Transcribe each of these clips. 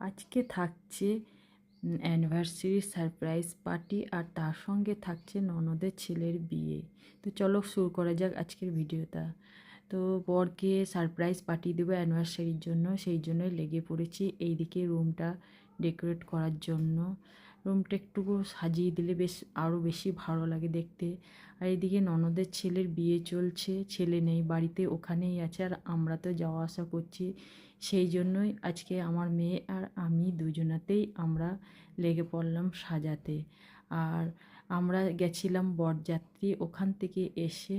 আজকে থাকছে anniversary surprise party, আর তার সঙ্গে থাকছে ননদের ছেলের বিয়ে। তো চলো শুরু করা যাক আজকের ভিডিওটা। তো বরকে সারপ্রাইজ পার্টি দেবো অ্যানিভার্সারির জন্য, সেই জন্যই লেগে পড়েছি এইদিকে রুমটা ডেকোরেট করার জন্য। রুমটা একটু সাজিয়ে দিলে বেশ আরও বেশি ভালো লাগে দেখতে। আর এইদিকে ননদের ছেলের বিয়ে চলছে, ছেলে নেই বাড়িতে, ওখানেই আছে, আর আমরা তো যাওয়া আসা করছি। সেই জন্যই আজকে আমার মেয়ে আর আমি দুজনাতেই আমরা লেগে পড়লাম সাজাতে। আর আমরা গেছিলাম বরযাত্রী, ওখান থেকে এসে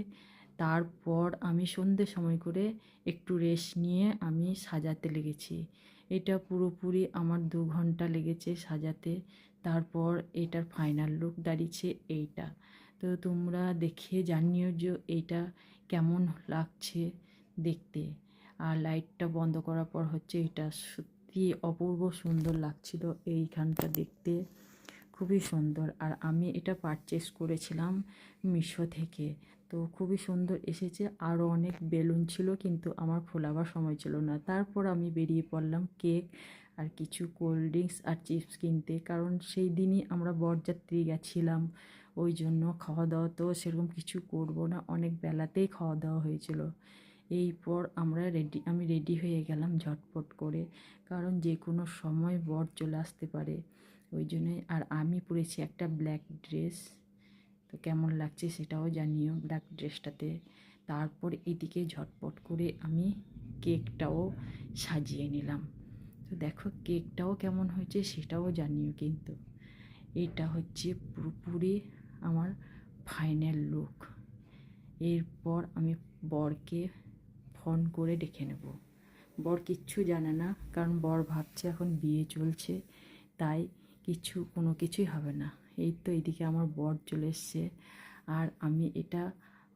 তারপর আমি সন্ধ্যে সময় করে একটু রেস্ট নিয়ে আমি সাজাতে লেগেছি। এটা পুরোপুরি আমার 2 ঘন্টা লেগেছে সাজাতে। তারপর এটার ফাইনাল লুক দাঁড়িয়েছে এইটা। তো তোমরা দেখে জানিও যে এইটা কেমন লাগছে দেখতে। আর লাইটটা বন্ধ করার পর হচ্ছে এটা সত্যি অপূর্ব সুন্দর লাগছিল এইখানটা দেখতে, খুবই সুন্দর। আর আমি এটা পারচেস করেছিলাম মিশো থেকে, তো খুবই সুন্দর এসেছে। আরও অনেক বেলুন ছিল কিন্তু আমার খোলাবার সময় ছিল না। তারপর আমি বেরিয়ে পড়লাম কেক আর কিছু কোল্ড ড্রিঙ্কস আর চিপস কিনতে, কারণ সেই দিনই আমরা বরযাত্রী গেছিলাম, ওই জন্য খাওয়া দাওয়া তো সেরকম কিছু করব না, অনেক বেলাতেই খাওয়া দাওয়া হয়েছিল। এরপর আমি রেডি হয়ে গেলাম ঝটপট করে, কারণ যে কোনো সময় বর চলে আসতে পারে, ওই জন্যই। আর আমি পরেছি একটা ব্ল্যাক ড্রেস, তো কেমন লাগছে সেটাও জানিও ব্ল্যাক ড্রেসটাতে। তারপর এদিকে ঝটপট করে আমি কেকটাও সাজিয়ে নিলাম। তো দেখো কেকটাও কেমন হয়েছে সেটাও জানিও কিন্তু। এটা হচ্ছে পুরোপুরি আমার ফাইনাল লুক। এরপর আমি বরকে ফোন করে ডেকে নেব। বর কিচ্ছু জানে না, কারণ বর ভাবছে এখন বিয়ে চলছে, তাই কোনো কিছুই হবে না। এই তো এদিকে আমার বর চলে এসছে, আর আমি এটা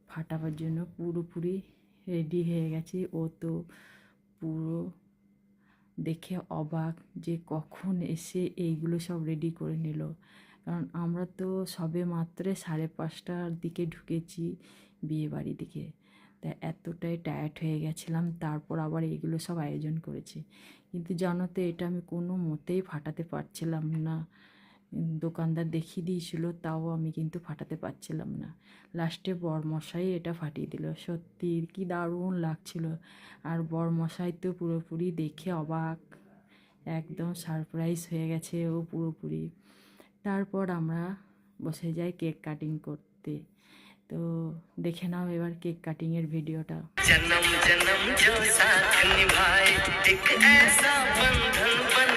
ফাটাবার জন্য পুরোপুরি রেডি হয়ে গেছি। ও তো পুরো দেখে অবাক যে কখন এসে এইগুলো সব রেডি করে নিল, কারণ আমরা তো সবে মাত্র 5:30টার দিকে ঢুকেছি বিয়ে বাড়ি দিকে, তাই এতটাই টায়ার্ড হয়ে গেছিলাম। তারপর আবার এইগুলো সব আয়োজন করেছি, কিন্তু জানো তো এটা আমি কোনো মতেই ফাটাতে পারছিলাম না। দোকানদার দেখিয়ে দিয়েছিল, তাও আমি কিন্তু ফাটাতে পারছিলাম না। লাস্টে বরমশাই এটা ফাটিয়ে দিল। সত্যি কি দারুণ লাগছিল। আর বরমশাই তো পুরোপুরি দেখে অবাক, একদম সারপ্রাইজ হয়ে গেছে ও পুরোপুরি। তারপর আমরা বসে যাই কেক কাটিং করতে। তো দেখে নাও এবার কেক কাটিংয়ের ভিডিওটা। जन्म जन्म जो साथ निभाए एक ऐसा बंधन बन